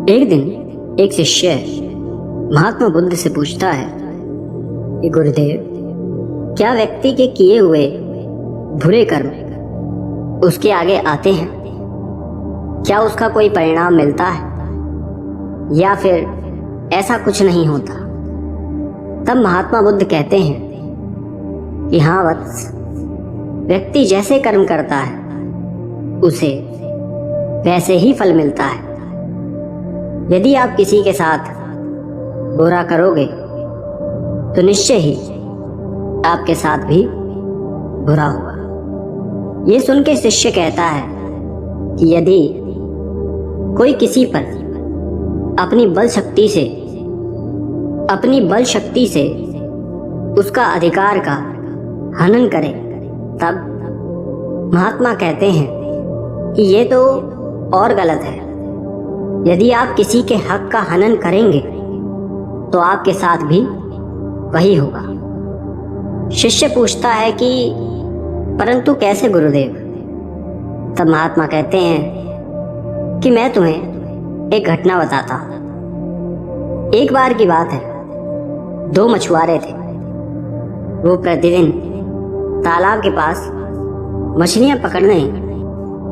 एक दिन एक शिष्य महात्मा बुद्ध से पूछता है कि गुरुदेव, क्या व्यक्ति के किए हुए बुरे कर्म उसके आगे आते हैं? क्या उसका कोई परिणाम मिलता है या फिर ऐसा कुछ नहीं होता? तब महात्मा बुद्ध कहते हैं कि हाँ वत्स, व्यक्ति जैसे कर्म करता है उसे वैसे ही फल मिलता है। यदि आप किसी के साथ बुरा करोगे तो निश्चय ही आपके साथ भी बुरा होगा। ये सुन के शिष्य कहता है कि यदि कोई किसी पर अपनी बल शक्ति से उसका अधिकार का हनन करे, तब महात्मा कहते हैं कि ये तो और गलत है। यदि आप किसी के हक का हनन करेंगे तो आपके साथ भी वही होगा। शिष्य पूछता है कि परंतु कैसे गुरुदेव? तब महात्मा कहते हैं कि मैं तुम्हें एक घटना बताता हूं। एक बार की बात है, दो मछुआरे थे। वो प्रतिदिन तालाब के पास मछलियां पकड़ने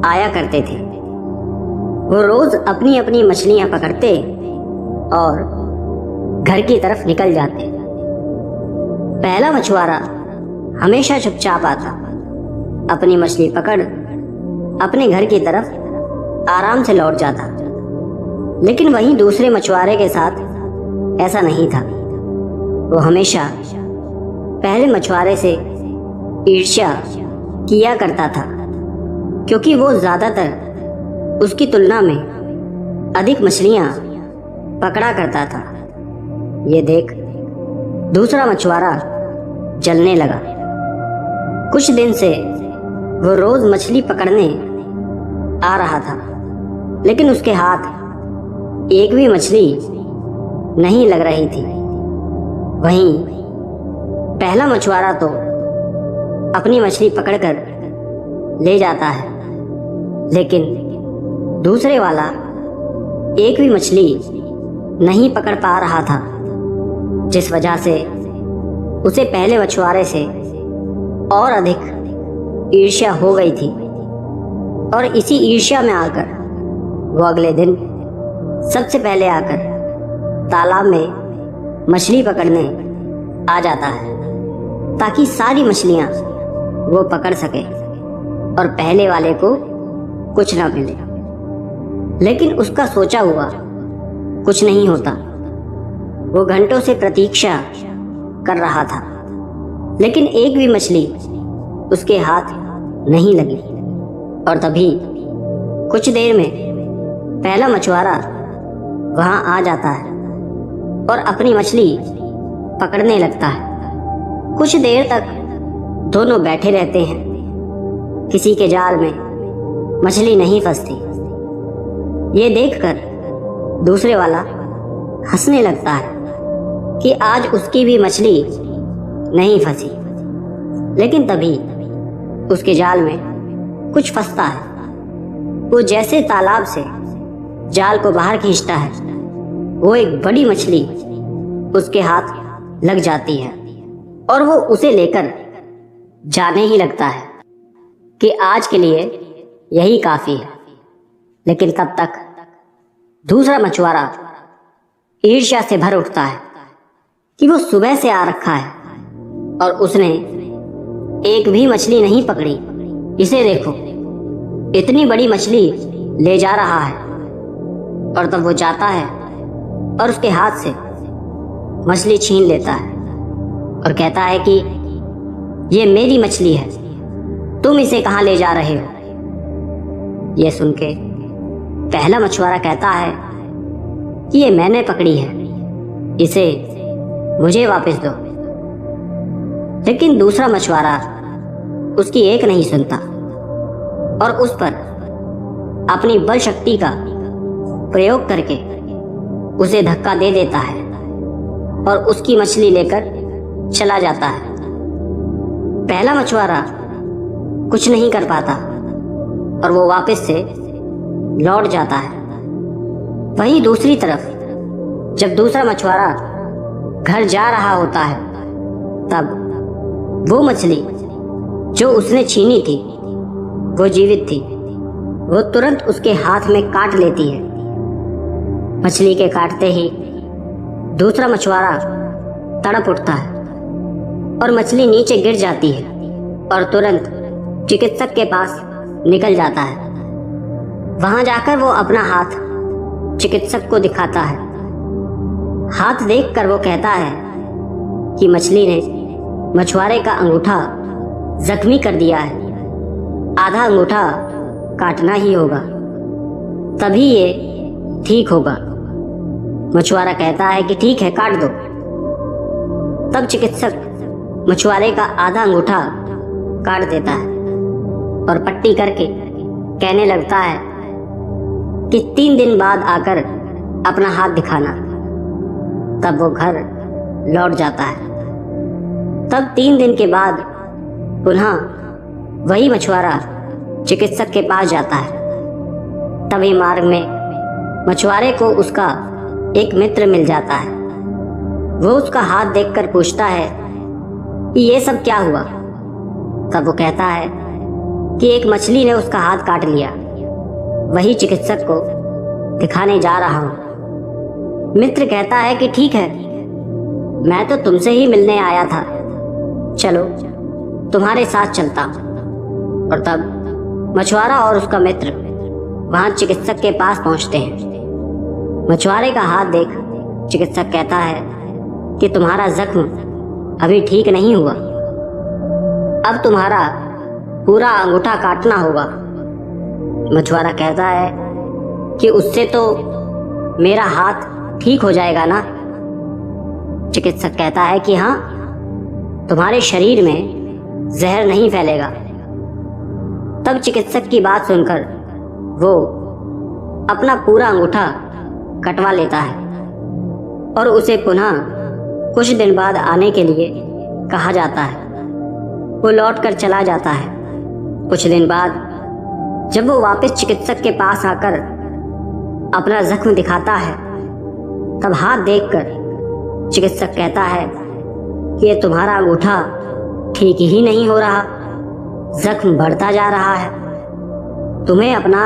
आया करते थे। वो रोज अपनी अपनी मछलियां पकड़ते और घर की तरफ निकल जाते। पहला मछुआरा हमेशा चुपचाप आता, अपनी मछली पकड़ अपने घर की तरफ आराम से लौट जाता। लेकिन वहीं दूसरे मछुआरे के साथ ऐसा नहीं था। वो हमेशा पहले मछुआरे से ईर्ष्या किया करता था, क्योंकि वो ज्यादातर उसकी तुलना में अधिक मछलियां पकड़ा करता था। ये देख दूसरा मछुआरा जलने लगा। कुछ दिन से वो रोज मछली पकड़ने आ रहा था, लेकिन उसके हाथ एक भी मछली नहीं लग रही थी। वहीं पहला मछुआरा तो अपनी मछली पकड़कर ले जाता है, लेकिन दूसरे वाला एक भी मछली नहीं पकड़ पा रहा था, जिस वजह से उसे पहले मछुआरे से और अधिक ईर्ष्या हो गई थी। और इसी ईर्ष्या में आकर वो अगले दिन सबसे पहले आकर तालाब में मछली पकड़ने आ जाता है, ताकि सारी मछलियां वो पकड़ सके और पहले वाले को कुछ ना मिले। लेकिन उसका सोचा हुआ कुछ नहीं होता। वो घंटों से प्रतीक्षा कर रहा था, लेकिन एक भी मछली उसके हाथ नहीं लगी। और तभी कुछ देर में पहला मछुआरा वहां आ जाता है और अपनी मछली पकड़ने लगता है। कुछ देर तक दोनों बैठे रहते हैं। किसी के जाल में मछली नहीं फंसती। ये देखकर दूसरे वाला हंसने लगता है कि आज उसकी भी मछली नहीं फंसी। लेकिन तभी उसके जाल में कुछ फंसता है। वो जैसे तालाब से जाल को बाहर खींचता है, वो एक बड़ी मछली उसके हाथ लग जाती है और वो उसे लेकर जाने ही लगता है कि आज के लिए यही काफी है। लेकिन तब तक दूसरा मछुआरा ईर्ष्या से भर उठता है कि वो सुबह से आ रखा है और उसने एक भी मछली नहीं पकड़ी। इसे देखो, इतनी बड़ी मछली ले जा रहा है। और तब वो जाता है और उसके हाथ से मछली छीन लेता है और कहता है कि ये मेरी मछली है, तुम इसे कहाँ ले जा रहे हो? ये सुन के पहला मछुआरा कहता है कि ये मैंने पकड़ी है, इसे मुझे वापस दो। लेकिन दूसरा मछुआरा उसकी एक नहीं सुनता और उस पर अपनी बल शक्ति का प्रयोग करके उसे धक्का दे देता है और उसकी मछली लेकर चला जाता है। पहला मछुआरा कुछ नहीं कर पाता और वो वापस से लौट जाता है। वहीं दूसरी तरफ जब दूसरा मछुआरा घर जा रहा होता है, तब वो मछली जो उसने छीनी थी वो जीवित थी। वो तुरंत उसके हाथ में काट लेती है। मछली के काटते ही दूसरा मछुआरा तड़प उठता है और मछली नीचे गिर जाती है और तुरंत चिकित्सक के पास निकल जाता है। वहां जाकर वो अपना हाथ चिकित्सक को दिखाता है। हाथ देखकर वो कहता है कि मछली ने मछुआरे का अंगूठा जख्मी कर दिया है, आधा अंगूठा काटना ही होगा, तभी ये ठीक होगा। मछुआरा कहता है कि ठीक है, काट दो। तब चिकित्सक मछुआरे का आधा अंगूठा काट देता है और पट्टी करके कहने लगता है कि 3 दिन बाद आकर अपना हाथ दिखाना। तब वो घर लौट जाता है। तब 3 दिन के बाद पुनः वही मछुआरा चिकित्सक के पास जाता है। तभी मार्ग में मछुआरे को उसका एक मित्र मिल जाता है। वो उसका हाथ देखकर पूछता है कि ये सब क्या हुआ। तब वो कहता है कि एक मछली ने उसका हाथ काट लिया, वही चिकित्सक को दिखाने जा रहा हूं। मित्र कहता है कि ठीक है, मैं तो तुमसे ही मिलने आया था, चलो तुम्हारे साथ चलता हूं। और तब मछुआरा और उसका मित्र वहां चिकित्सक के पास पहुंचते हैं। मछुआरे का हाथ देख चिकित्सक कहता है कि तुम्हारा जख्म अभी ठीक नहीं हुआ, अब तुम्हारा पूरा अंगूठा काटना होगा। मछुआरा कहता है कि उससे तो मेरा हाथ ठीक हो जाएगा ना। चिकित्सक कहता है कि हाँ, तुम्हारे शरीर में जहर नहीं फैलेगा। तब चिकित्सक की बात सुनकर वो अपना पूरा अंगूठा कटवा लेता है और उसे पुनः कुछ दिन बाद आने के लिए कहा जाता है। वो लौट कर चला जाता है। कुछ दिन बाद जब वो वापस चिकित्सक के पास आकर अपना जख्म दिखाता है, तब हाथ देखकर चिकित्सक कहता है कि ये तुम्हारा अंगूठा ठीक ही नहीं हो रहा, जख्म बढ़ता जा रहा है, तुम्हें अपना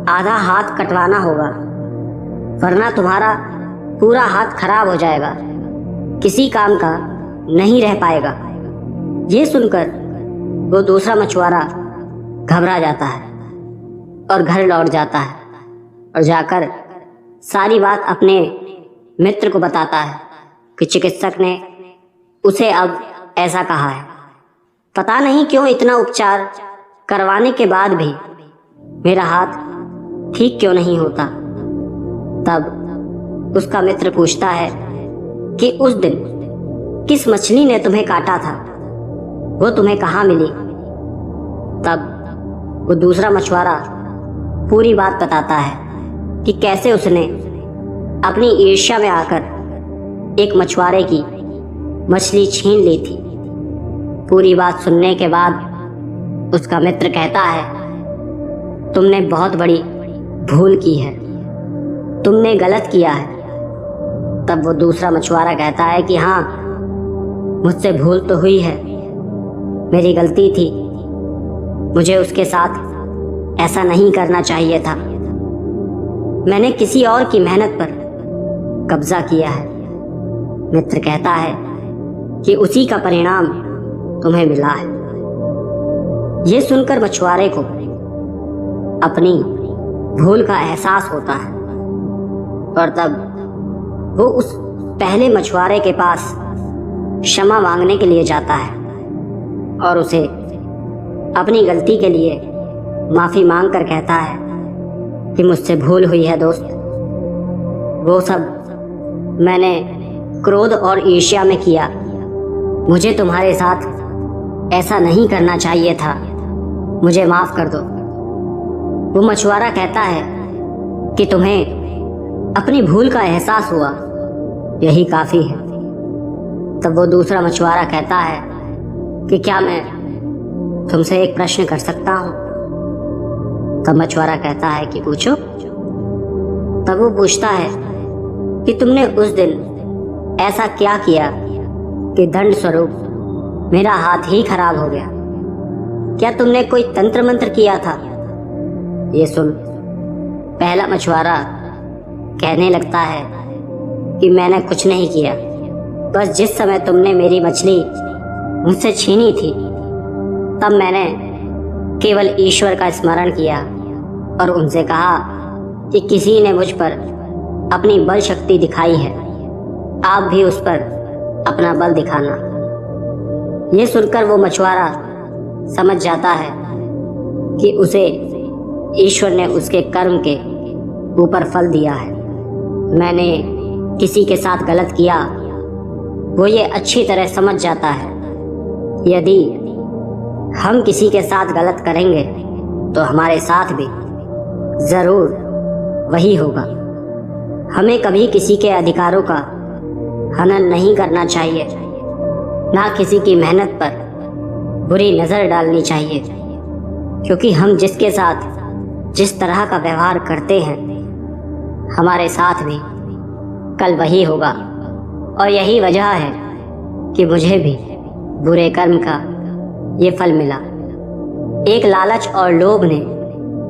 आधा हाथ कटवाना होगा, वरना तुम्हारा पूरा हाथ खराब हो जाएगा, किसी काम का नहीं रह पाएगा। ये सुनकर वो दूसरा मछुआरा घबरा जाता है और घर लौट जाता है और जाकर सारी बात अपने मित्र को बताता है कि चिकित्सक ने उसे अब ऐसा कहा है। पता नहीं क्यों इतना उपचार करवाने के बाद भी मेरा हाथ ठीक क्यों नहीं होता। तब उसका मित्र पूछता है कि उस दिन किस मछली ने तुम्हें काटा था, वो तुम्हें कहाँ मिली। तब वो दूसरा मछुआरा पूरी बात बताता है कि कैसे उसने अपनी ईर्ष्या में आकर एक मछुआरे की मछली छीन ली थी। पूरी बात सुनने के बाद उसका मित्र कहता है, तुमने बहुत बड़ी भूल की है, तुमने गलत किया है। तब वो दूसरा मछुआरा कहता है कि हाँ, मुझसे भूल तो हुई है, मेरी गलती थी, मुझे उसके साथ ऐसा नहीं करना चाहिए था, मैंने किसी और की मेहनत पर कब्जा किया है। मित्र कहता है कि उसी का परिणाम तुम्हें मिला है। ये सुनकर मछुआरे को अपनी भूल का एहसास होता है और तब वो उस पहले मछुआरे के पास क्षमा मांगने के लिए जाता है और उसे अपनी गलती के लिए माफी मांग कर कहता है कि मुझसे भूल हुई है दोस्त, वो सब मैंने क्रोध और ईर्ष्या में किया, मुझे तुम्हारे साथ ऐसा नहीं करना चाहिए था, मुझे माफ कर दो। वो मछुआरा कहता है कि तुम्हें अपनी भूल का एहसास हुआ, यही काफी है। तब वो दूसरा मछुआरा कहता है कि क्या मैं तुमसे एक प्रश्न कर सकता हूं। तब मछुआरा कहता है कि पूछो। तब वो पूछता है कि तुमने उस दिन ऐसा क्या किया कि दंड स्वरूप मेरा हाथ ही खराब हो गया? क्या तुमने कोई तंत्र मंत्र किया था? ये सुन पहला मछुआरा कहने लगता है कि मैंने कुछ नहीं किया, बस जिस समय तुमने मेरी मछली मुझसे छीनी थी तब मैंने केवल ईश्वर का स्मरण किया और उनसे कहा कि किसी ने मुझ पर अपनी बल शक्ति दिखाई है, आप भी उस पर अपना बल दिखाना। ये सुनकर वो मछुआरा समझ जाता है कि उसे ईश्वर ने उसके कर्म के ऊपर फल दिया है। मैंने किसी के साथ गलत किया, वो ये अच्छी तरह समझ जाता है। यदि हम किसी के साथ गलत करेंगे तो हमारे साथ भी जरूर वही होगा। हमें कभी किसी के अधिकारों का हनन नहीं करना चाहिए, ना किसी की मेहनत पर बुरी नजर डालनी चाहिए, क्योंकि हम जिसके साथ जिस तरह का व्यवहार करते हैं हमारे साथ भी कल वही होगा। और यही वजह है कि मुझे भी बुरे कर्म का ये फल मिला। एक लालच और लोभ ने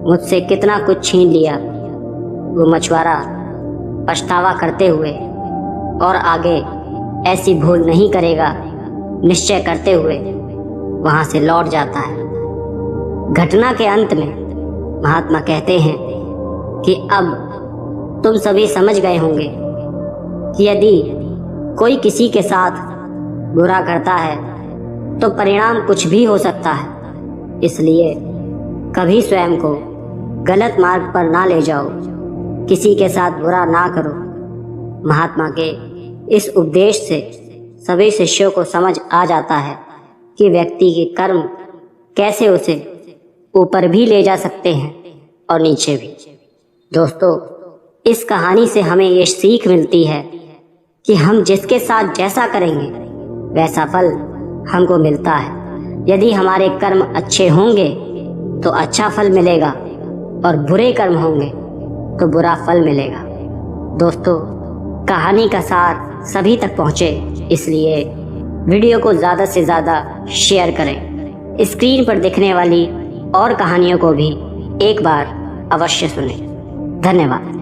मुझसे कितना कुछ छीन लिया। वो मछुआरा पछतावा करते हुए और आगे ऐसी भूल नहीं करेगा निश्चय करते हुए वहां से लौट जाता है। घटना के अंत में महात्मा कहते हैं कि अब तुम सभी समझ गए होंगे कि यदि कोई किसी के साथ बुरा करता है तो परिणाम कुछ भी हो सकता है। इसलिए कभी स्वयं को गलत मार्ग पर ना ले जाओ, किसी के साथ बुरा ना करो। महात्मा के इस उपदेश से सभी शिष्यों को समझ आ जाता है कि व्यक्ति के कर्म कैसे उसे ऊपर भी ले जा सकते हैं और नीचे भी। दोस्तों, इस कहानी से हमें ये सीख मिलती है कि हम जिसके साथ जैसा करेंगे वैसा फल हमको मिलता है। यदि हमारे कर्म अच्छे होंगे तो अच्छा फल मिलेगा और बुरे कर्म होंगे तो बुरा फल मिलेगा। दोस्तों, कहानी का सार सभी तक पहुंचे, इसलिए वीडियो को ज़्यादा से ज़्यादा शेयर करें। स्क्रीन पर दिखने वाली और कहानियों को भी एक बार अवश्य सुनें। धन्यवाद।